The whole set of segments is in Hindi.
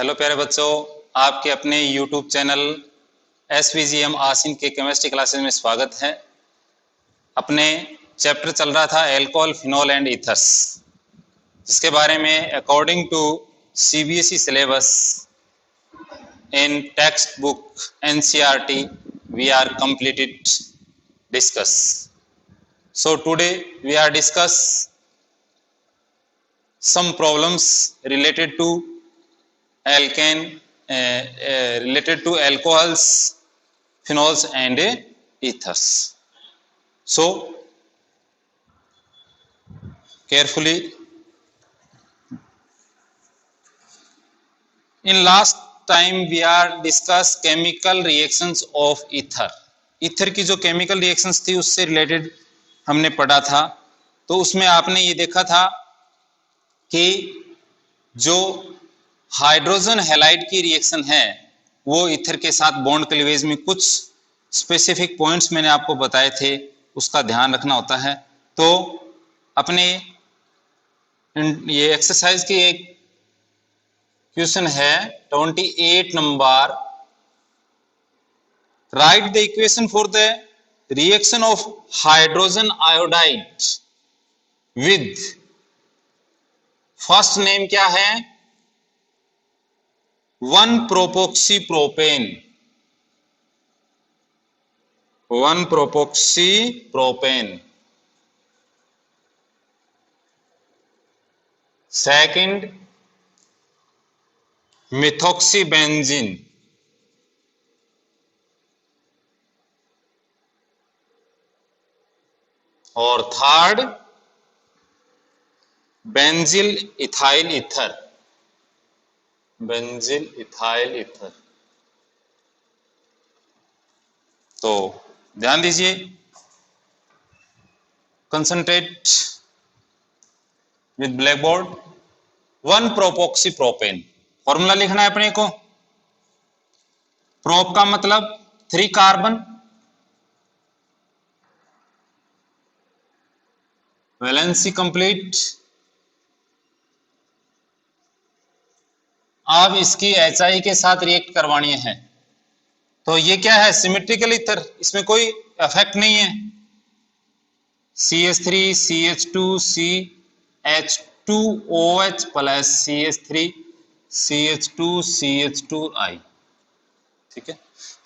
हेलो प्यारे बच्चों, आपके अपने YouTube चैनल SVGM आसिन के केमिस्ट्री क्लासेस में स्वागत है। अपने चैप्टर चल रहा था एल्कोहल, फिनोल एंड ईथर्स, जिसके बारे में according to CBSE syllabus in textbook NCERT we are completed discuss. So today we are discuss some problems related to alkane, related to alcohols, phenols and ethers. So carefully, in last time we are discuss chemical reactions of ether. Ether की जो केमिकल रिएक्शंस थी उससे रिलेटेड हमने पढ़ा था। तो उसमें आपने ये देखा था कि जो हाइड्रोजन हैलाइड की रिएक्शन है वो ईथर के साथ बॉन्ड क्लीवेज में कुछ स्पेसिफिक पॉइंट्स मैंने आपको बताए थे, उसका ध्यान रखना होता है। तो अपने ये एक्सरसाइज की एक क्वेश्चन है 28 नंबर, write the equation for the reaction of hydrogen iodide with, first name क्या है 1 प्रोपोक्सी propane, 1 प्रोपोक्सी propane. Second methoxy benzene, और third benzyl ethyl ether, benzyl ethyl ether. तो ध्यान दीजिए, कंसंट्रेट विद ब्लैक बोर्ड। 1 प्रोपोक्सी प्रोपेन, फॉर्मूला लिखना है अपने को। प्रोप का मतलब 3 कार्बन, वैलेंसी कंप्लीट। अब इसकी HI के साथ रिएक्ट करवानी है, तो ये क्या है सिमेट्रिकल ईथर, इसमें कोई इफेक्ट नहीं है। CH3 CH2 CH2OH plus CH3 CH2 CH2I, ठीक है।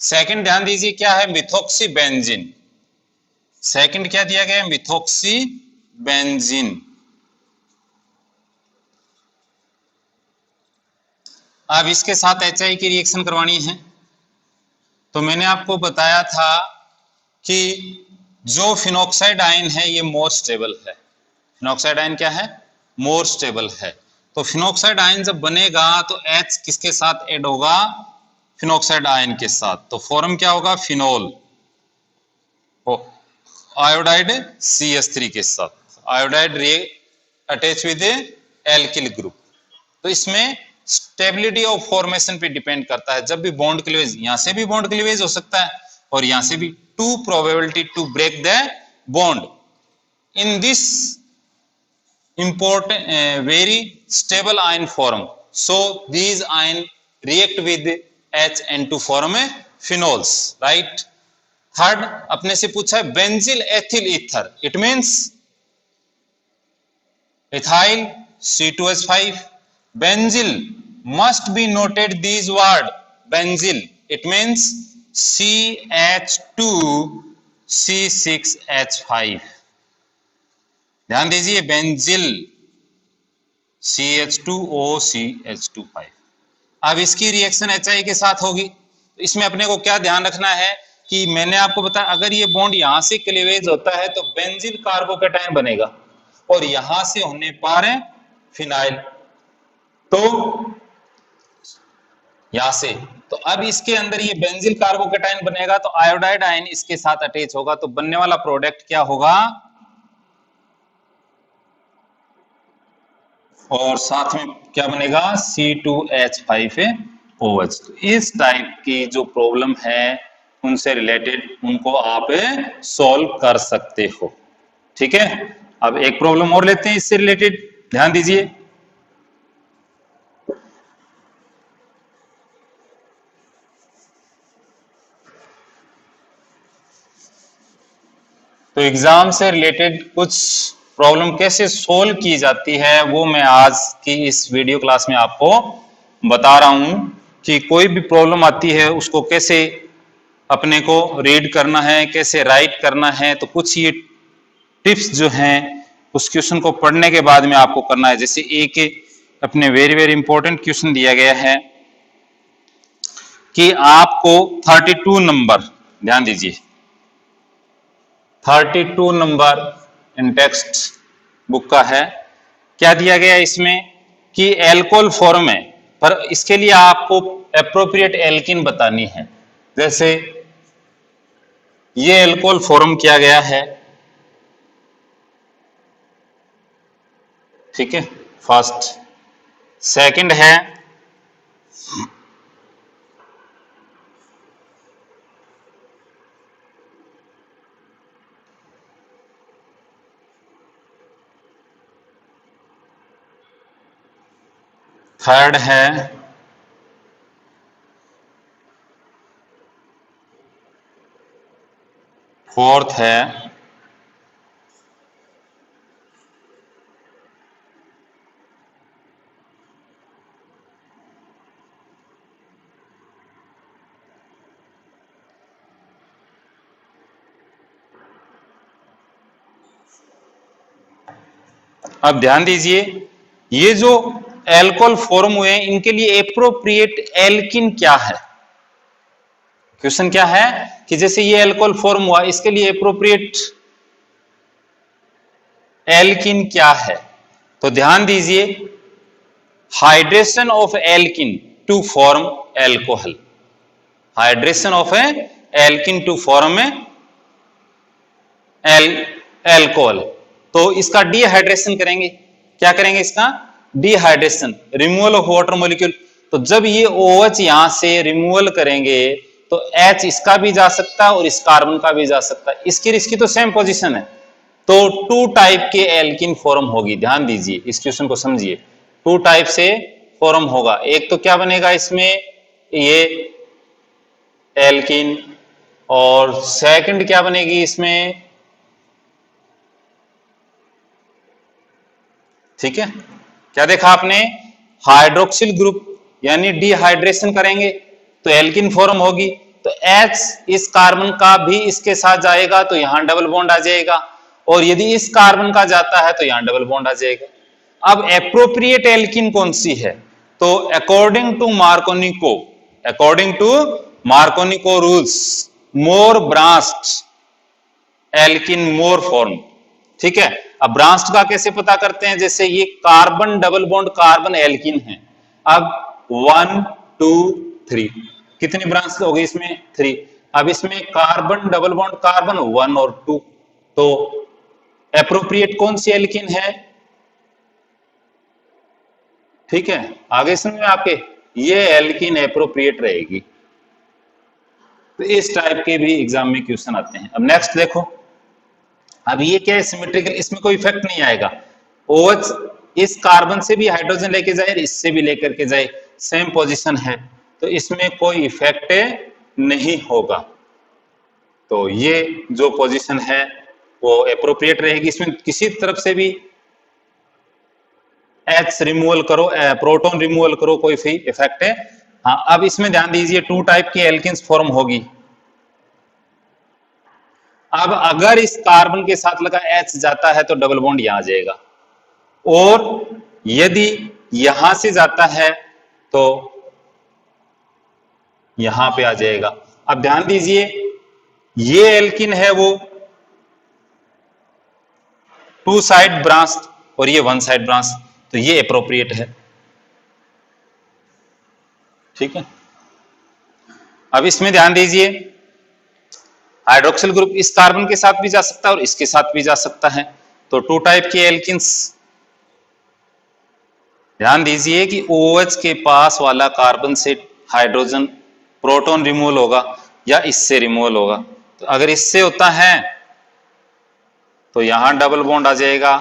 सेकंड ध्यान दीजिए क्या है मिथॉक्सी बेंजीन, सेकंड क्या दिया गया है मिथॉक्सी बेंजीन। अब इसके साथ HI की रिएक्शन करवानी है। तो मैंने आपको बताया था कि जो फिनॉक्साइड आयन है ये मोर स्टेबल है। फिनॉक्साइड आयन क्या है मोर स्टेबल है। तो फिनॉक्साइड आयन जब बनेगा तो H किसके साथ ऐड होगा फिनॉक्साइड आयन के साथ, तो फॉर्म क्या होगा फिनोल, आयोडाइड CH3 के साथ, iodide attach with alkyl group. तो इसमें स्टेबिलिटी ऑफ फॉर्मेशन पे डिपेंड करता है। जब भी बॉन्ड क्लीवेज, यहां से भी बॉन्ड क्लीवेज हो सकता है और यहां से भी, 2 probability to break the bond in this important very stable ion form, so these ion react with H and to form phenols, right? Third अपने से पूछा है benzyl ethyl ether, it means ethyl C2H5, benzyl must be noted these word, benzyl it means CH2 C6H5। ध्यान दीजिए बेंजिल CH2OCH25। अब इसकी रिएक्शन HI के साथ होगी। तो इसमें अपने को क्या ध्यान रखना है कि मैंने आपको बताया अगर ये बॉन्ड यहां से क्लीवेज होता है तो बेंजिल कार्बोकेटायन बनेगा और यहां से होने पर फिनाइल, तो यहां से, तो अब इसके अंदर ये बेंजिल कार्बोकेटायन बनेगा तो आयोडाइड आयन इसके साथ अटैच होगा, तो बनने वाला प्रोडक्ट क्या होगा और साथ में क्या बनेगा C2H5OH। तो इस टाइप की जो प्रॉब्लम है उनसे रिलेटेड उनको आप सॉल्व कर सकते हो, ठीक है। अब एक प्रॉब्लम और लेते हैं इससे रिलेटेड, ध्यान दीजिए। तो एग्जाम से रिलेटेड कुछ प्रॉब्लम कैसे सोल्व की जाती है वो मैं आज की इस वीडियो क्लास में आपको बता रहा हूं कि कोई भी प्रॉब्लम आती है उसको कैसे अपने को रीड करना है, कैसे राइट करना है। तो कुछ ये टिप्स जो हैं उस क्वेश्चन को पढ़ने के बाद में आपको करना है। जैसे एक अपने वेरी वेरी इंपॉर्टेंट क्वेश्चन दिया गया है कि आपको 32 नंबर, ध्यान दीजिए, 32 नंबर इन टेक्स्ट बुक का है। क्या दिया गया इसमें कि एल्कोहल फॉर्म है, पर इसके लिए आपको एप्रोप्रिएट एल्किन बतानी है। जैसे ये एल्कोहल फॉर्म किया गया है, ठीक है, फर्स्ट। सेकंड है थर्ड है फोर्थ है अब ध्यान दीजिए, ये जो एल्कोहल फॉर्म हुए इनके लिए एप्रोप्रिएट एल्किन क्या है। क्वेश्चन क्या है कि जैसे ये एल्कोहल फॉर्म हुआ, इसके लिए एप्रोप्रिएट एल्किन क्या है। तो ध्यान दीजिए, hydration of alkene to form alcohol, hydration of a alkene to form alcohol. तो इसका डिहाइड्रेशन करेंगे, क्या करेंगे इसका dehydration, removal of water molecule. तो जब ये OH यहां से रिमूवल करेंगे तो H इसका भी जा सकता है और इस कार्बन का भी जा सकता है, इसकी तो सेम पोजीशन है। तो टू टाइप के एल्किन फॉर्म होगी। ध्यान दीजिए, इस क्वेश्चन को समझिए, टू टाइप से फॉर्म होगा। एक तो क्या बनेगा इसमें ये एल्किन, और सेकंड क्या बनेगी इसमें, ठीक है, क्या देखा आपने, हाइड्रोक्सिल ग्रुप, यानी डिहाइड्रेशन करेंगे तो एल्किन फॉर्म होगी। तो H इस कार्बन का भी इसके साथ जाएगा तो यहां डबल बॉन्ड आ जाएगा, और यदि इस कार्बन का जाता है तो यहां डबल बॉन्ड आ जाएगा। अब एप्रोप्रिएट एल्किन कौन सी है, तो according to Markovnikov rules, more branched alkene more form, ठीक है। अब ब्रांच्ड का कैसे पता करते हैं, जैसे ये carbon double bond carbon alkene है। अब 1 2 3 कितनी ब्रांच हो गई इसमें, 3। अब इसमें कार्बन डबल बॉन्ड कार्बन 1 और 2, तो एप्रोप्रिएट कौन सी एल्किन है, ठीक है, आगे समझ में आपके, ये एल्किन एप्रोप्रिएट रहेगी। तो इस टाइप के भी एग्जाम में क्वेश्चन आते हैं। अब नेक्स्ट देखो, अब ये क्या है सिमेट्रिकल, इसमें कोई इफेक्ट नहीं आएगा। OH इस कार्बन से भी हाइड्रोजन लेके जाए, इससे भी लेकर के जाए, सेम पोजीशन है, तो इसमें कोई इफेक्ट नहीं होगा। तो ये जो पोजीशन है वो एप्रोप्रिएट रहेगी, इसमें किसी तरफ से भी H रिमूवल करो, प्रोटॉन रिमूवल करो, कोई इफेक्ट है। हाँ, अब इसमें ध्यान दीजिए, टू टाइप की एल्किन्स फॉर्म होगी। अब अगर इस कार्बन के साथ लगा H जाता है तो डबल बॉन्ड यहां आ जाएगा, और यदि यहां से जाता है तो यहां पे आ जाएगा। अब ध्यान दीजिए, ये एल्किन है वो टू साइड ब्रांच और ये वन साइड ब्रांच, तो ये अप्रोप्रिएट है, ठीक है। अब इसमें ध्यान दीजिए, हाइड्रोक्सिल ग्रुप इस कार्बन के साथ भी जा सकता है और इसके साथ भी जा सकता है। तो टू टाइप के एल्किन्स, ध्यान दीजिए कि OH के पास वाला कार्बन से हाइड्रोजन प्रोटॉन रिमूवल होगा या इससे रिमूवल होगा। तो अगर इससे होता है तो यहां डबल बॉन्ड आ जाएगा,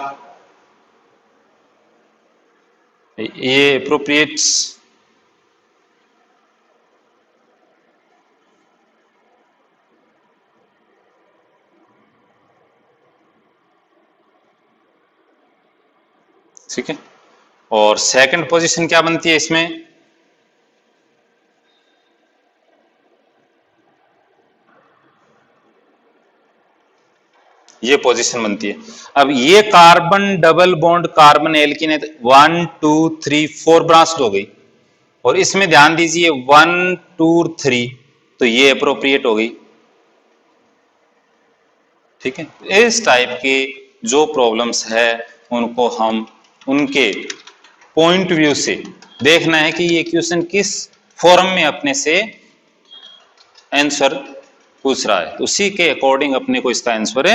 ये अप्रोप्रिएट। ठीक है। और सेकंड पोजीशन क्या बनती है इसमें, ये पोजीशन बनती है। अब ये carbon double bond carbon alkene है, 1 2 3 4 ब्रांच हो गई, और इसमें ध्यान दीजिए 1 2 3, तो ये अप्रोप्रिएट हो गई। ठीक है, इस टाइप के जो प्रॉब्लम्स है उनको हम उनके पॉइंट व्यू से देखना है कि ये क्वेश्चन किस फॉर्म में अपने से आंसर पूछ रहा है, उसी के अकॉर्डिंग अपने को इसका आंसर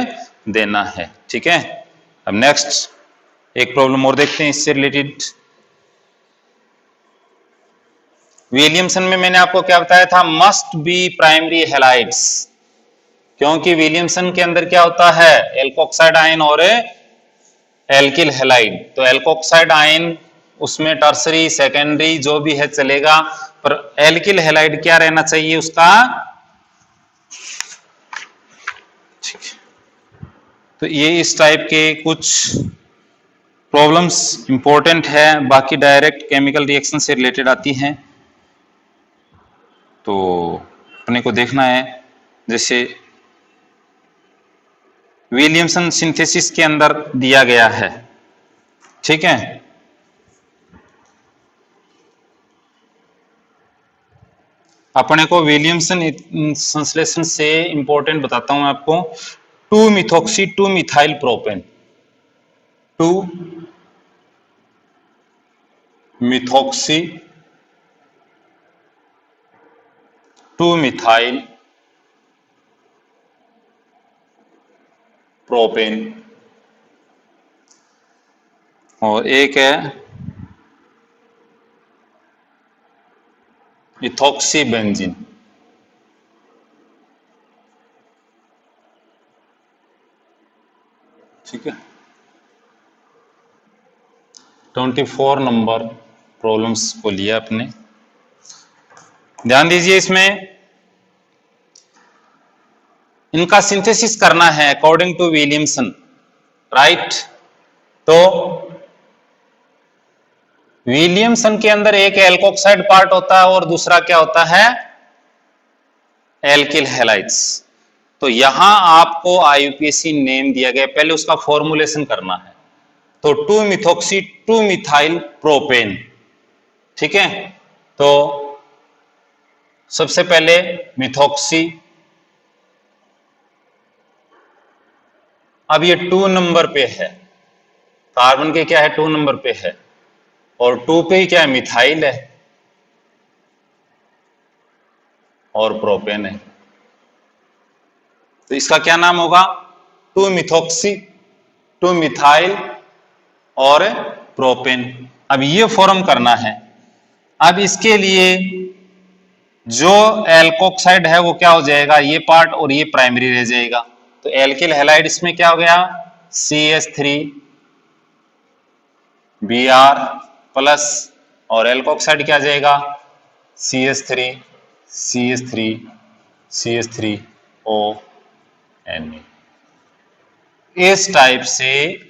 देना है। ठीक है, अब नेक्स्ट एक प्रॉब्लम और देखते हैं इससे रिलेटेड। विलियमसन में मैंने आपको क्या बताया था, मस्ट बी प्राइमरी हैलाइड्स, क्योंकि विलियमसन के अंदर क्या होता है, एल्कोक्साइड आयन और एल्किल हैलाइड। तो एल्कोक्साइड आयन उसमें टर्सरी सेकेंडरी जो भी है चलेगा, पर एल्किल हैलाइड क्या रहना चाहिए उसका। ठीक है, तो ये इस टाइप के कुछ प्रॉब्लम्स इंपॉर्टेंट है, बाकी डायरेक्ट केमिकल रिएक्शन से रिलेटेड आती हैं, तो अपने को देखना है। जैसे विलियमसन सिंथेसिस के अंदर दिया गया है, ठीक है, अपने को विलियमसन संश्लेषण से इंपॉर्टेंट बताता हूं मैं आपको। 2 methoxy 2 methyl propane, 2 methoxy 2 methyl propane, और एक है इथॉक्सी बेंजीन। ठीक है, 24 नंबर प्रॉब्लम्स को लिया अपने। ध्यान दीजिए, इसमें इनका सिंथेसिस करना है अकॉर्डिंग टू विलियमसन, राइट। तो विलियमसन के अंदर एक एल्कोक्साइड पार्ट होता है और दूसरा क्या होता है, एल्किल हैलाइड्स। तो यहां आपको आईयूपीएसी नेम दिया गया, पहले उसका फॉर्मुलेशन करना है। तो 2 मिथॉक्सी 2 मिथाइल प्रोपेन, ठीक है। तो सबसे पहले मिथॉक्सी, अब ये 2 नंबर पे है, कार्बन के क्या है 2 नंबर पे है, और 2 पे ही क्या है, मिथाइल है और प्रोपेन है। तो इसका क्या नाम होगा, 2 मिथॉक्सी 2 मिथाइल और प्रोपेन। अब ये फॉर्म करना है। अब इसके लिए जो एल्कोक्साइड है वो क्या हो जाएगा, ये पार्ट, और ये प्राइमरी रह जाएगा। तो एल्किल हैलाइड इसमें क्या हो गया, CH3Br प्लस, और एल्कोक्साइड क्या आ जाएगा, CH3 इस टाइप से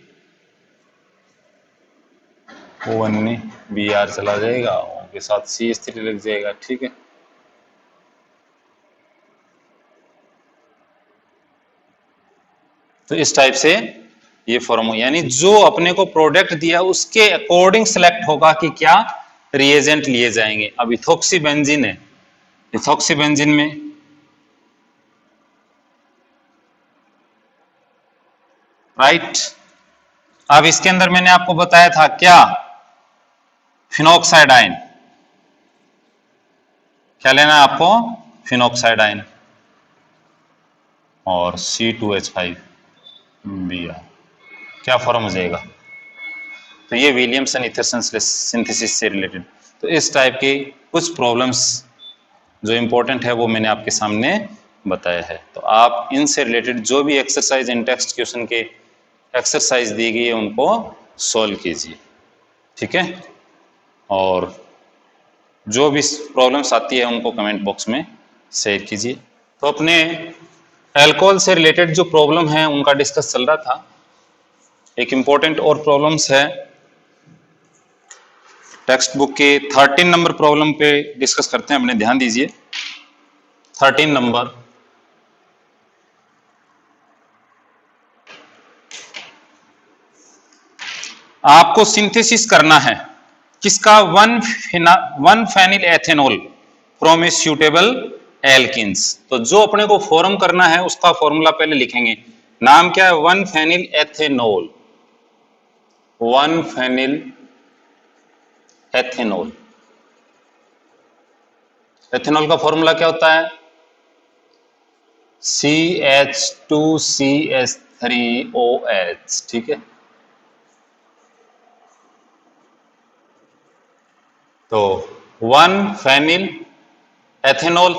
Br चला जाएगा, के साथ CH3 लग जाएगा। ठीक है, तो इस टाइप से ये फॉर्म, यानी जो अपने को प्रोडक्ट दिया उसके अकॉर्डिंग सिलेक्ट होगा कि क्या रिएजेंट लिए जाएंगे। अब इथॉक्सी बेंजीन है, इथॉक्सी बेंजीन में राइट, अब इसके अंदर मैंने आपको बताया था क्या, फिनॉक्साइड आयन, क्या लेना है आपको, फिनॉक्साइड आयन, और C2H5Br, क्या फॉर्म हो जाएगा। तो ये विलियमसन ईथर सिंथेसिस से रिलेटेड, तो इस टाइप की कुछ प्रॉब्लम्स जो इंपॉर्टेंट है वो मैंने आपके सामने बताया है। तो आप इनसे रिलेटेड जो भी एक्सरसाइज इन टेक्स्ट क्वेश्चन के एक्सरसाइज दी गई है उनको सॉल्व कीजिए। ठीक है, और जो भी प्रॉब्लम्स आती है उनको कमेंट बॉक्स में शेयर कीजिए। तो अपने अल्कोहल से रिलेटेड जो प्रॉब्लम है उनका डिस्कस चल रहा था। एक इम्पोर्टेंट और प्रॉब्लम्स है टेक्स्ट बुक के 13 नंबर प्रॉब्लम पे डिस्कस करते हैं, अपने ध्यान दीजिए। 13 नंबर, आपको सिंथेसिस करना है किसका, one phenyl ethanol from a suitable alkenes. तो जो अपने को फॉर्म करना है उसका फॉर्मूला पहले लिखेंगे। नाम क्या है, one phenyl ethanol, one phenyl ethanol. Ethanol का फॉर्मूला क्या होता है, CH2CH3OH, ठीक है। तो वन फेनिल एथेनॉल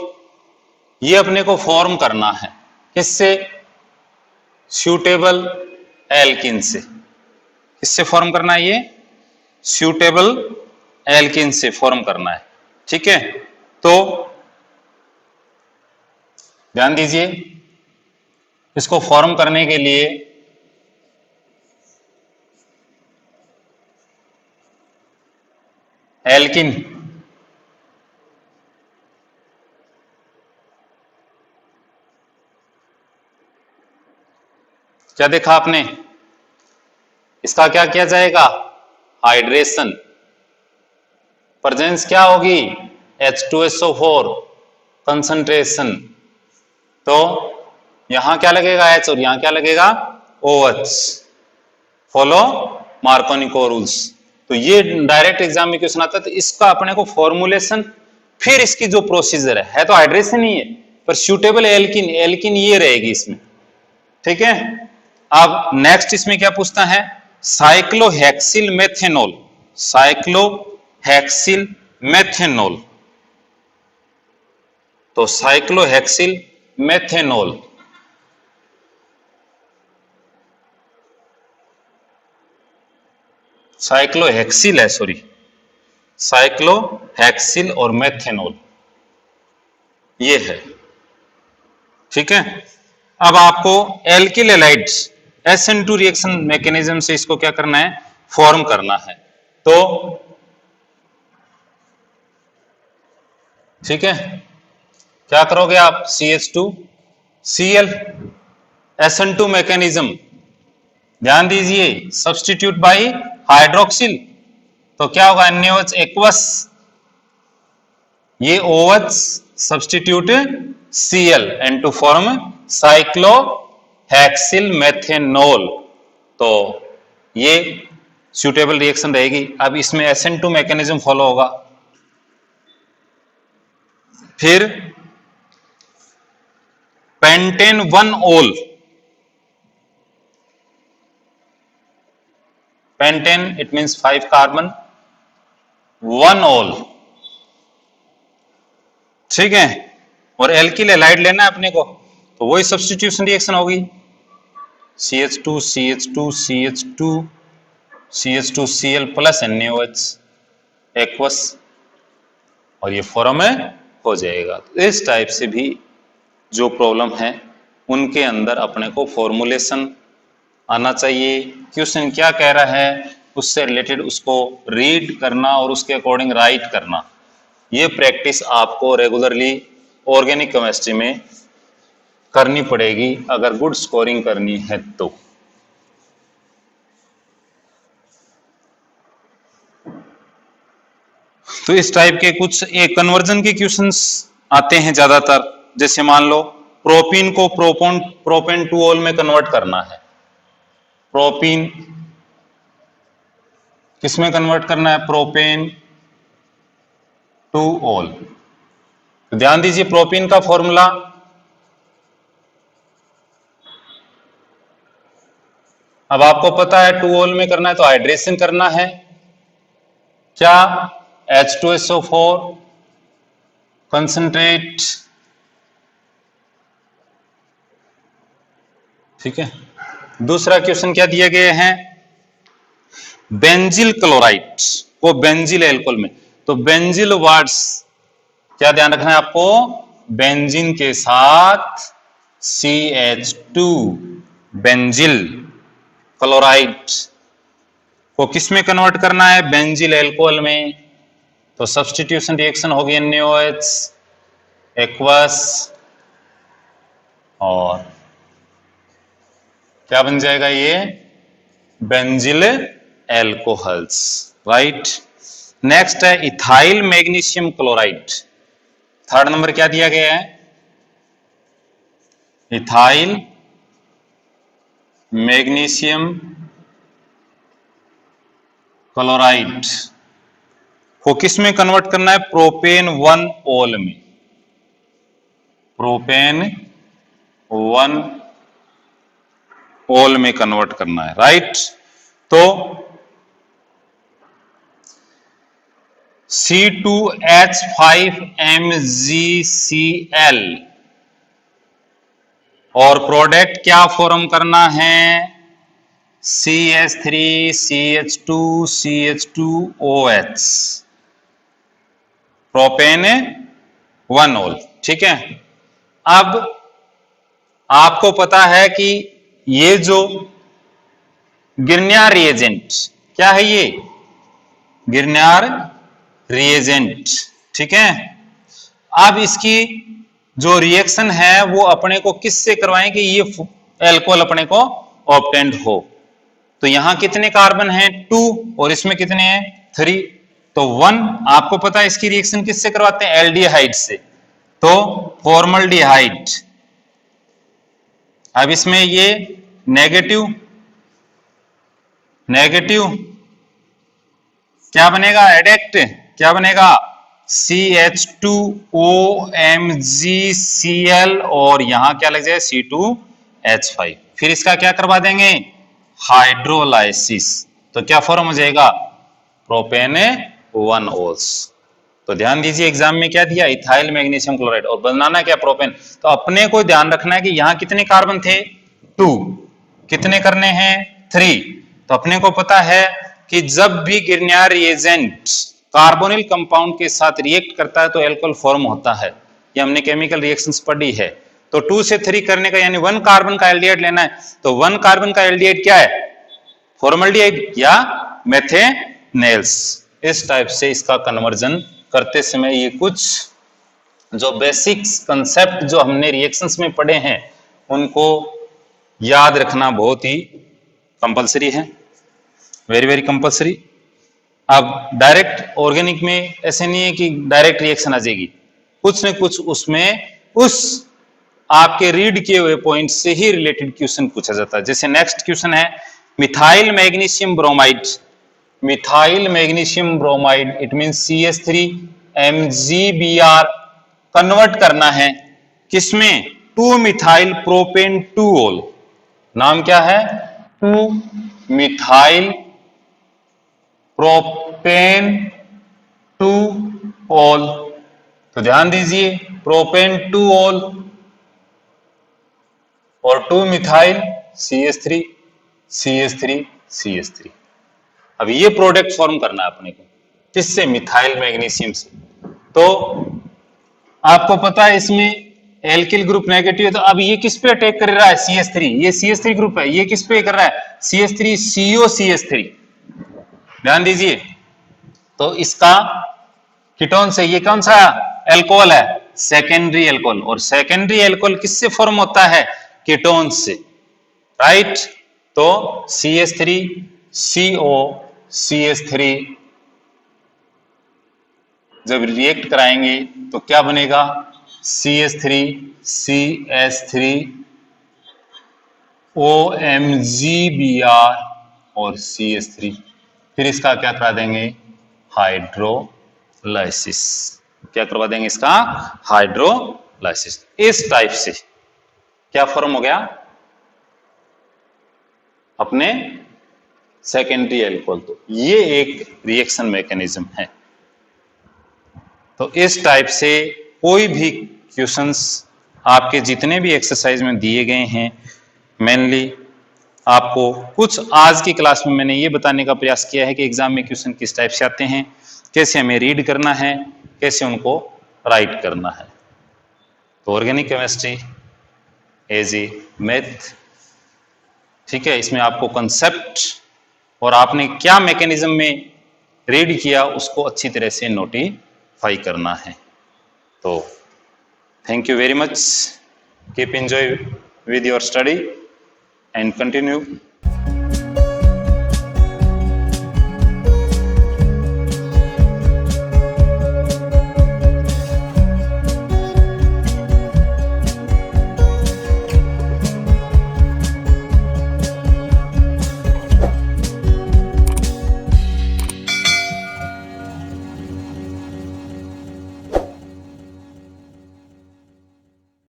ये अपने को फॉर्म करना है किससे, सूटेबल एल्किन से। किससे फॉर्म करना है, ये सूटेबल एल्किन से फॉर्म करना है, ठीक है। तो ध्यान दीजिए, इसको फॉर्म करने के लिए एल्किन क्या देखा आपने, इसका क्या किया जाएगा, हाइड्रेशन। प्रेजेंस क्या होगी, H2SO4 कंसंट्रेशन। तो यहां क्या लगेगा H और यहां क्या लगेगा OH। Follow Markovnikov rules. तो ये डायरेक्ट एग्जाम में क्वेश्चन आता है। तो इसका अपने को फॉर्मुलेशन, फिर इसकी जो प्रोसीजर है तो हाइड्रेशन ही है, पर सूटेबल एल्किन, एल्किन ये रहेगी इसमें, ठीक है। अब नेक्स्ट इसमें क्या पूछता है, साइक्लोहेक्सिल मेथेनॉल, साइक्लोहेक्सिल मेथेनॉल। तो साइक्लोहेक्सिल मेथेनॉल, साइक्लोहेक्सिल है, सॉरी, साइक्लोहेक्सिल और मेथेनॉल ये है, ठीक है। अब आपको alkyl halides SN2 reaction mechanism से इसको क्या करना है, फॉर्म करना है। तो ठीक है, क्या करोगे आप, CH2Cl, SN2 मैकेनिज्म, ध्यान दीजिए, सब्स्टिट्यूट बाई हाइड्रोक्सिल। तो क्या होगा, NaOH एक्वस, ये OH substitute Cl and to form cyclohexyl methanol. तो ये सूटेबल रिएक्शन रहेगी। अब इसमें SN2 मैकेनिज्म फॉलो होगा। फिर पेंटेन 1-ऑल, पेंटेन इट मींस 5 कार्बन, 1-ऑल, ठीक है। और एल्किल हैलाइड लेना है अपने को, तो वही सब्स्टिट्यूशन रिएक्शन होगी, CH2 CH2 CH2 CH2Cl plus NaOH aqueous, और ये फॉर्म में हो जाएगा। तो इस टाइप से भी जो प्रॉब्लम है उनके अंदर अपने को फॉर्मुलेशन आना चाहिए। क्वेश्चन क्या कह रहा है उससे रिलेटेड उसको रीड करना और उसके अकॉर्डिंग राइट करना, ये प्रैक्टिस आपको रेगुलरली ऑर्गेनिक केमिस्ट्री में करनी पड़ेगी अगर गुड स्कोरिंग करनी है तो। तो इस टाइप के कुछ एक कन्वर्जन के क्वेश्चंस आते हैं ज्यादातर, जैसे मान लो प्रोपीन को प्रोपेन टू ऑल में कन्वर्ट करना है, प्रोपीन किसमें कन्वर्ट करना है, प्रोपेन टू ऑल। तो ध्यान दीजिए, प्रोपीन का फॉर्मूला अब आपको पता है, टू ऑल में करना है तो हाइड्रेशन करना है, क्या, H2SO4 कंसंट्रेट, ठीक है। दूसरा क्वेश्चन क्या दिए गए हैं, बेंजिल क्लोराइड को बेंजिल एल्कोहल में, तो बेंजिल वर्ड्स क्या ध्यान रखना है आपको, बेंजीन के साथ CH2, बेंजिल क्लोराइड को किस में कन्वर्ट करना है, बेंजिल एल्कोहल में। तो सब्स्टिट्यूशन रिएक्शन होगी NaOH एक्वस और क्या बन जाएगा ये बेंजिल एल्कोहल्स, राइट। नेक्स्ट है ethyl magnesium chloride. Third number क्या दिया गया है, इथाइल मैग्नीशियम क्लोराइड को किस में कन्वर्ट करना है, प्रोपेन 1 ओल में, प्रोपेन 1 ओल में कन्वर्ट करना है, राइट। तो C2H5MgCl और प्रोडक्ट क्या फॉर्म करना है, CH3CH2CH2OH, प्रोपेन 1 ओल, ठीक है। अब आपको पता है कि ये जो गिरनियर रिएजेंट क्या है, ये गिरनियर रिएजेंट, ठीक है। अब इसकी जो रिएक्शन है वो अपने को किससे करवाएंगे, ये एल्कोहल अपने को ऑब्टेंड हो। तो यहां कितने कार्बन हैं 2 और इसमें कितने हैं 3, तो 1। आपको पता है इसकी रिएक्शन किससे करवाते हैं, एल्डिहाइड से, तो फॉर्मल्डिहाइड। अब इसमें ये नेगेटिव नेगेटिव क्या बनेगा, एडेक्ट क्या बनेगा, CH2OMgCl और यहां क्या लग जाए C2H5। फिर इसका क्या करवा देंगे, हाइड्रोलाइसिस, तो क्या फॉर्म हो जाएगा, प्रोपेन 1 ओल्स। तो ध्यान दीजिए एग्जाम में क्या दिया, इथाइल मैग्नीशियम क्लोराइड और बनाना क्या, प्रोपेन। तो अपने को ध्यान रखना है कि यहां कितने कार्बन थे 2, कितने करने हैं 3। तो अपने को पता है कि जब भी गिरनियर रिएजेंट कार्बोनिल कंपाउंड के साथ रिएक्ट करता है तो एल्कोहल फॉर्म होता है, ये हमने केमिकल रिएक्शंस पढ़ी है। तो 2 से 3 करने का यानी 1 कार्बन का एल्डिहाइड लेना है, तो 1 कार्बन का एल्डिहाइड क्या है, फॉर्मल्डिहाइड या मेथेनेल्स। इस टाइप से इसका कन्वर्जन करते समय ये कुछ जो बेसिक्स कंसेप्ट जो हमने रिएक्शंस में पढ़े हैं उनको याद रखना बहुत ही कंपलसरी है, वेरी वेरी कंपलसरी। अब डायरेक्ट ऑर्गेनिक में ऐसे नहीं है कि डायरेक्ट रिएक्शन आ जाएगी, कुछ न कुछ उसमें उस आपके रीड किए हुए पॉइंट से ही रिलेटेड क्वेश्चन पूछा जाता है। जैसे नेक्स्ट क्वेश्चन है methyl magnesium bromide, methyl magnesium bromide it means CH3MgBr convert करना है किसमें, 2 मिथाइल प्रोपेन 2 ओल, नाम क्या है 2 मिथाइल प्रोपेन 2 ओल। तो ध्यान दीजिए प्रोपेन 2 ओल और 2 मिथाइल CH3 CH3 CH3। अब ये प्रोडक्ट फॉर्म करना है अपने को किससे, मिथाइल मैग्नीशियम से। तो आपको पता है इसमें एल्किल ग्रुप नेगेटिव है, तो अब ये किस पे अटैक कर रहा है, CH3, ये CH3 ग्रुप है, ये किस पे कर रहा है CH3CO CH3। ध्यान दीजिए, तो इसका कीटोन से ये कौन सा एल्कोहल है, सेकेंडरी एल्कोहल, और सेकेंडरी एल्कोहल किससे फॉर्म होता है, कीटोन से, राइट। तो CH3CO CH3 जब रिएक्ट कराएंगे तो क्या बनेगा, CH3 CH3 OMgBr और CH3। फिर इसका क्या करा देंगे, हाइड्रोलाइसिस, क्या करवा देंगे इसका, हाइड्रोलाइसिस। इस टाइप से क्या फॉर्म हो गया अपने सेकेंडरी एल्कोहल। तो ये एक रिएक्शन मैकेनिज्म है। तो इस टाइप से कोई भी क्वेश्चंस आपके जितने भी एक्सरसाइज में दिए गए हैं, मेनली आपको कुछ आज की क्लास में मैंने ये बताने का प्रयास किया है कि एग्जाम में क्वेश्चन किस टाइप से आते हैं, कैसे हमें रीड करना है, कैसे उनको राइट करना है। तो organic chemistry as a math, ठीक है, इसमें आपको कंसेप्ट और आपने क्या मैकेनिज्म में रीड किया उसको अच्छी तरह से नोटिफाई करना है। तो thank you very much, keep enjoy with your study and continue